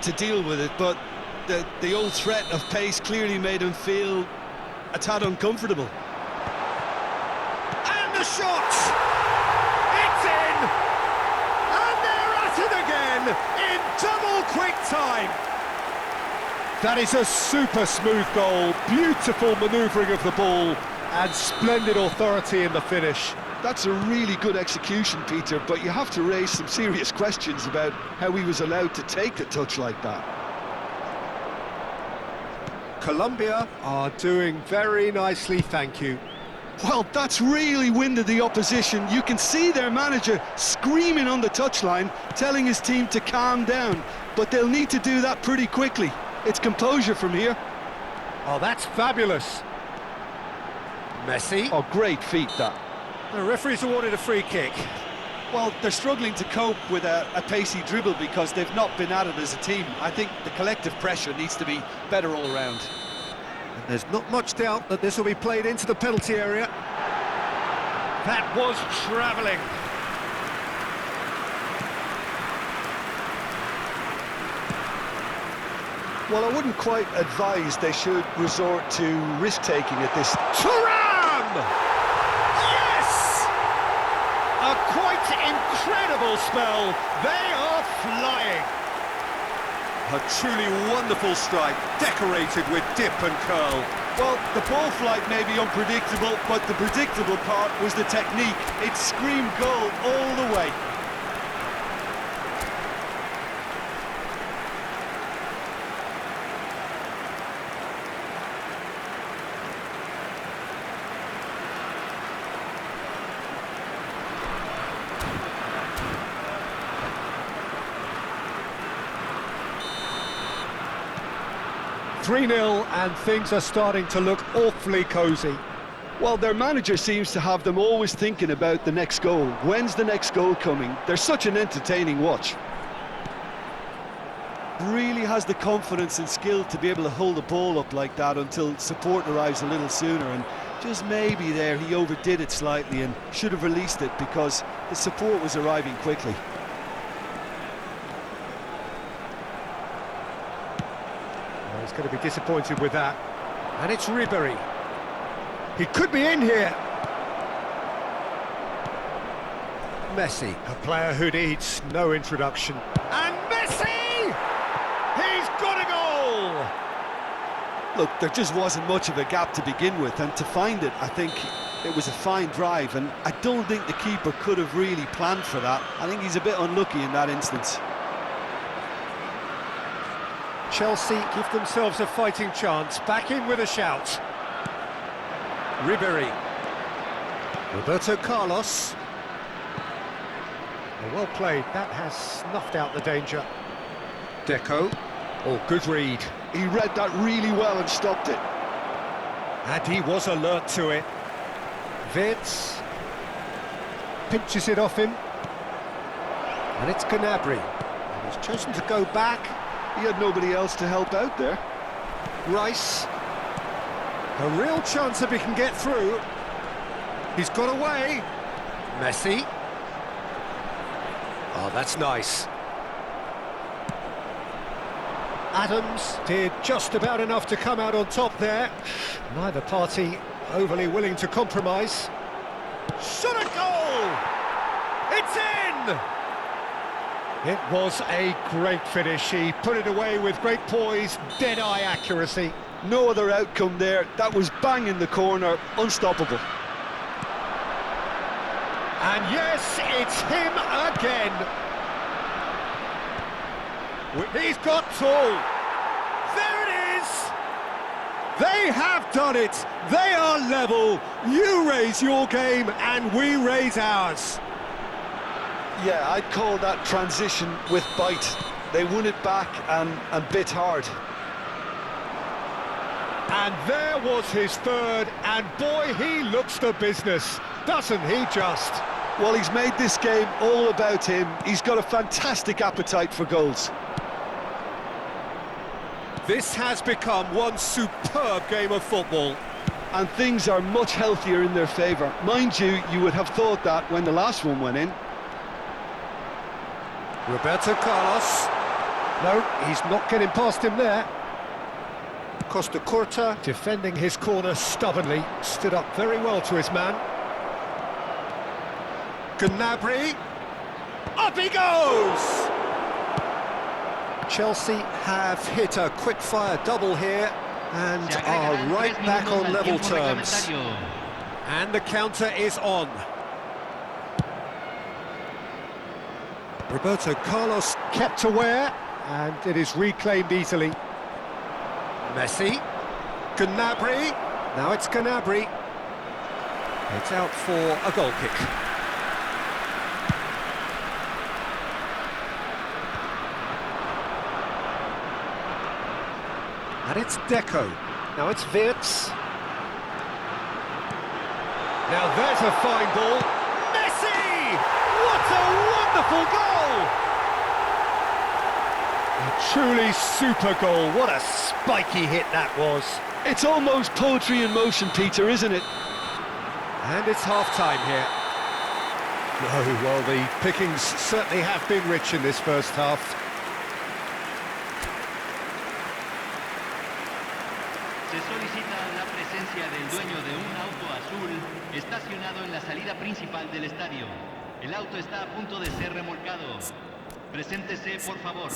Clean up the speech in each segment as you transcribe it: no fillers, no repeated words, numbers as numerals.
to deal with it, but the old threat of pace clearly made him feel a tad uncomfortable. And the shot! It's in! And they're at it again in double quick time! That is a super smooth goal, beautiful manoeuvring of the ball, and splendid authority in the finish. That's a really good execution, Peter, but you have to raise some serious questions about how he was allowed to take the touch like that. Colombia are doing very nicely, thank you. Well, that's really winded the opposition. You can see their manager screaming on the touchline, telling his team to calm down, but they'll need to do that pretty quickly. It's composure from here. Oh, that's fabulous. Messi. Oh, great feat, that. The referee's awarded a free kick. Well, they're struggling to cope with a pacey dribble because they've not been at it as a team. I think the collective pressure needs to be better all around. And there's not much doubt that this will be played into the penalty area. That was travelling. Well, I wouldn't quite advise they should resort to risk-taking at this. Thuram! Yes! A quite incredible spell. They are flying. A truly wonderful strike, decorated with dip and curl. Well, the ball flight may be unpredictable, but the predictable part was the technique. It screamed goal all the way. (3-0) and things are starting to look awfully cosy. Well, their manager seems to have them always thinking about the next goal. When's the next goal coming? They're such an entertaining watch. Really has the confidence and skill to be able to hold the ball up like that until support arrives a little sooner, and just maybe there he overdid it slightly and should have released it because the support was arriving quickly. He's going to be disappointed with that. And it's Ribery. He could be in here. Messi, a player who needs no introduction. And Messi! He's got a goal! Look, there just wasn't much of a gap to begin with, and to find it, I think it was a fine drive, and I don't think the keeper could have really planned for that. I think he's a bit unlucky in that instance. Chelsea give themselves a fighting chance, back in with a shout. Ribery. Roberto Carlos. Oh, well played, that has snuffed out the danger. Deco. Oh, good read. He read that really well and stopped it. And he was alert to it. Vitz. Pinches it off him. And it's Gnabry. And he's chosen to go back. He had nobody else to help out there. Rice. A real chance if he can get through. He's got away. Messi. Oh, that's nice. Adams did just about enough to come out on top there. Neither party overly willing to compromise. Shot a goal! It's in! It was a great finish. He put it away with great poise, dead-eye accuracy. No other outcome there. That was bang in the corner, unstoppable. And yes, it's him again. He's got two. There it is. They have done it. They are level. You raise your game and we raise ours. Yeah, I'd call that transition with bite. They won it back and bit hard. And there was his third, and boy, he looks the business, doesn't he just? Well, he's made this game all about him. He's got a fantastic appetite for goals. This has become one superb game of football. And things are much healthier in their favour. Mind you, you would have thought that when the last one went in. Roberto Carlos. No, he's not getting past him there. Costa Curta, defending his corner stubbornly, stood up very well to his man. Gnabry, up he goes! Chelsea have hit a quick-fire double here and are right back on level terms. And the counter is on. Roberto Carlos kept aware, and it is reclaimed easily. Messi, Gnabry, now it's Gnabry. It's out for a goal kick. And it's Deco. Now it's Wirtz. Now there's a fine ball. Messi! What a wonderful goal! A truly super goal. What a spiky hit that was. It's almost poetry in motion, Peter, isn't it? And it's half-time here. Oh, well, the pickings certainly have been rich in this first half. Se solicita la presencia del dueño de un auto azul estacionado en la salida principal del estadio. El auto está a punto de ser remolcado. Preséntese, por favor.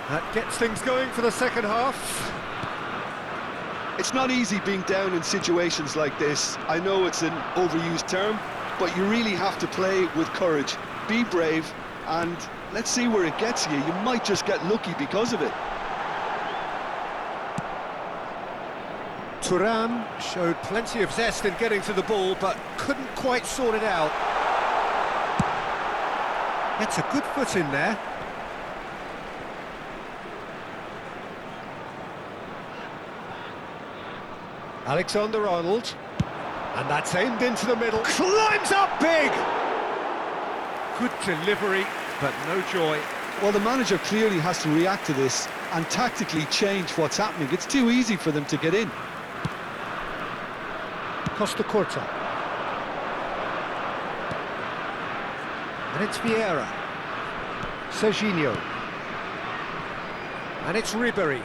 That gets things going for the second half. It's not easy being down in situations like this. I know it's an overused term, but you really have to play with courage. Be brave, and let's see where it gets you. You might just get lucky because of it. Thuram showed plenty of zest in getting to the ball, but couldn't quite sort it out. Gets a good foot in there. Alexander-Arnold, and that's aimed into the middle, climbs up big! Good delivery, but no joy. Well, the manager clearly has to react to this and tactically change what's happening. It's too easy for them to get in. Costa Curta. And it's Vieira. Serginho. And it's Ribéry.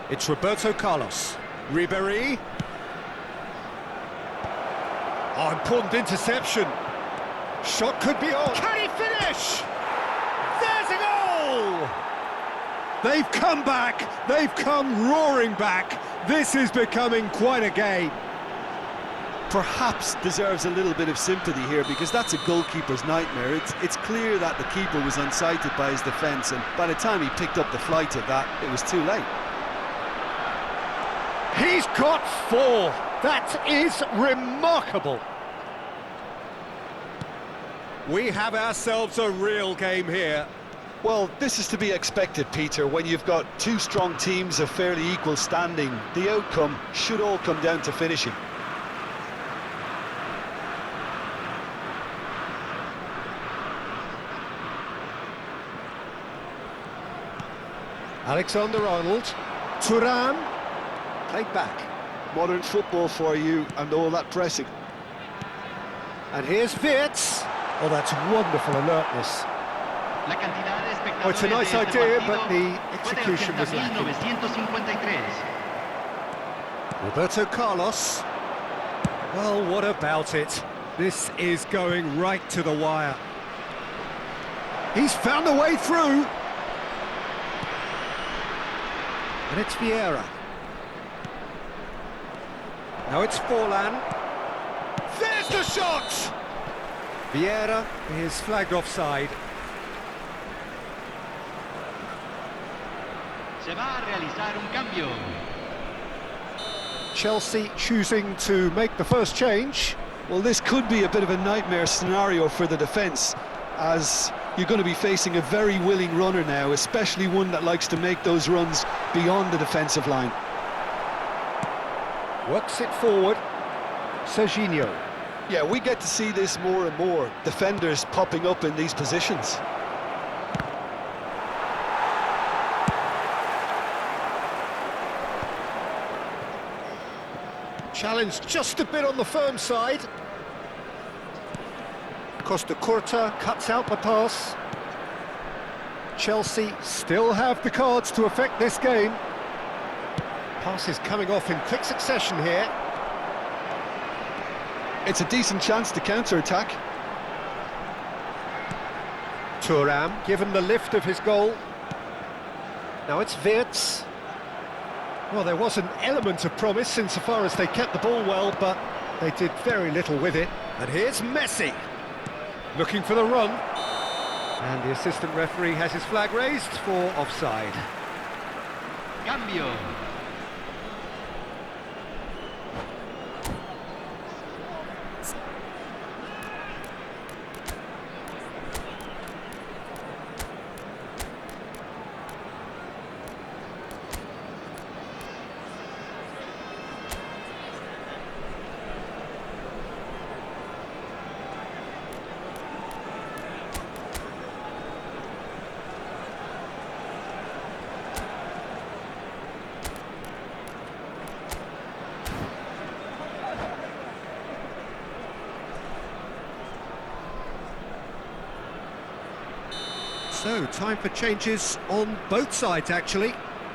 It's Roberto Carlos. Ribéry. Oh, important interception. Shot could be on. Can he finish? There's a goal! They've come back. They've come roaring back. This is becoming quite a game. Perhaps deserves a little bit of sympathy here, because that's a goalkeeper's nightmare. It's clear that the keeper was unsighted by his defence, and by the time he picked up the flight of that, it was too late. He's got 4. That is remarkable. We have ourselves a real game here. Well, this is to be expected, Peter. When you've got two strong teams of fairly equal standing, the outcome should all come down to finishing. Alexander-Arnold. Thuram. Played back. Modern football for you, and all that pressing. And here's Wirtz. Oh, that's wonderful alertness. Oh, it's a nice idea, but the execution was lacking. Roberto Carlos. Well, what about it? This is going right to the wire. He's found a way through. And it's Vieira. Now it's Forlan. There's the shot! Vieira is flagged offside. Se va a realizar un cambio. Chelsea choosing to make the first change. Well, this could be a bit of a nightmare scenario for the defence, as you're going to be facing a very willing runner now, especially one that likes to make those runs beyond the defensive line. Works it forward. Serginho. Yeah, we get to see this more and more. Defenders popping up in these positions. Challenge just a bit on the firm side. Costa Curta cuts out the pass. Chelsea still have the cards to affect this game. Passes coming off in quick succession here. It's a decent chance to counter-attack. Thuram given the lift of his goal. Now it's Wirtz. Well, there was an element of promise insofar as they kept the ball well, but they did very little with it. And here's Messi, looking for the run. And the assistant referee has his flag raised for offside. Cambio. So, time for changes on both sides, actually.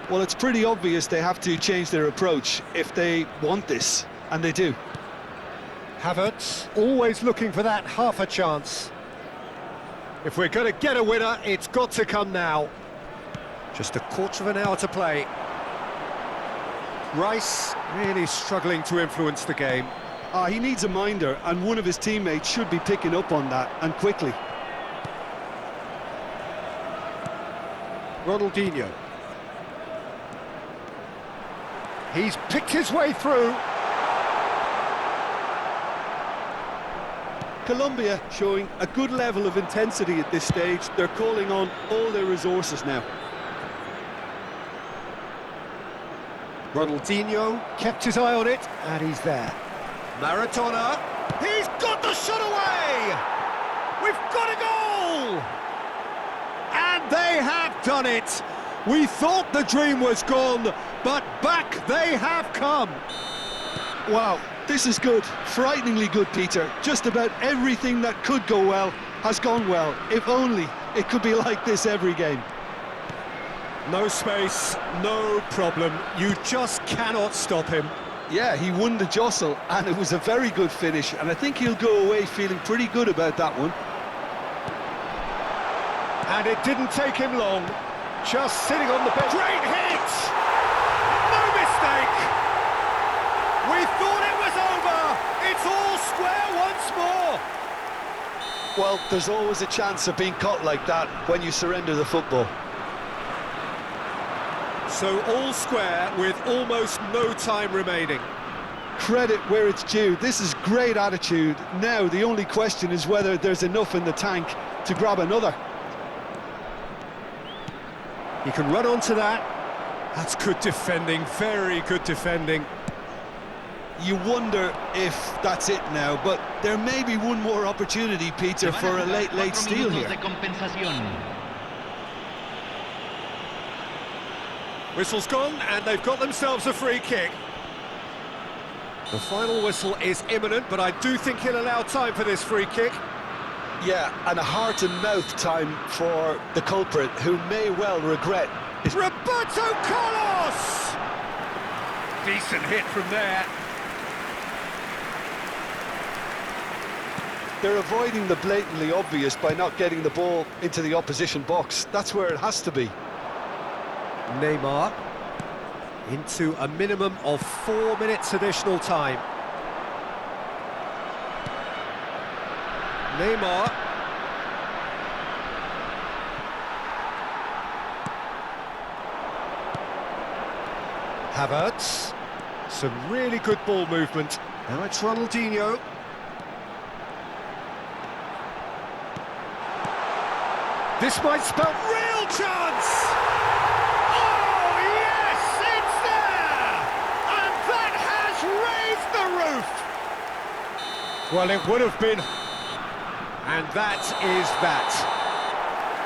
Well, it's pretty obvious they have to change their approach if they want this, and they do. Havertz, always looking for that half a chance. If we're going to get a winner, it's got to come now. Just a quarter of an hour to play. Rice really struggling to influence the game. He needs a minder, and one of his teammates should be picking up on that, and quickly. Ronaldinho. He's picked his way through. Colombia showing a good level of intensity at this stage. They're calling on all their resources now. Ronaldinho kept his eye on it, and he's there. Maradona, he's got the shot away! We've got a goal! And they have done it! We thought the dream was gone, but back they have come! Wow, this is good, frighteningly good, Peter. Just about everything that could go well has gone well. If only it could be like this every game. No space, no problem. You just cannot stop him. Yeah, he won the jostle, and it was a very good finish, and I think he'll go away feeling pretty good about that one. And it didn't take him long. Just sitting on the bench. Great hit! No mistake! We thought it was over! It's all square once more! Well, there's always a chance of being caught like that when you surrender the football. So all square with almost no time remaining. Credit where it's due. This is great attitude. Now the only question is whether there's enough in the tank to grab another. He can run onto that. That's good defending, very good defending. You wonder if that's it now, but there may be one more opportunity, Peter, for a late steal here. Whistle's gone, and they've got themselves a free kick. The final whistle is imminent, but I do think he'll allow time for this free kick. Yeah, and a heart and mouth time for the culprit, who may well regret his... Roberto Carlos! Decent hit from there. They're avoiding the blatantly obvious by not getting the ball into the opposition box. That's where it has to be. Neymar into a minimum of 4 minutes additional time. Neymar. Havertz. Some really good ball movement. Now it's Ronaldinho. This might spell real chance! Oh, yes, it's there! And that has raised the roof! Well, it would have been... And that is that.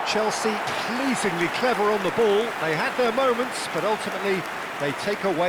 Chelsea pleasingly clever on the ball. They had their moments, but ultimately they take away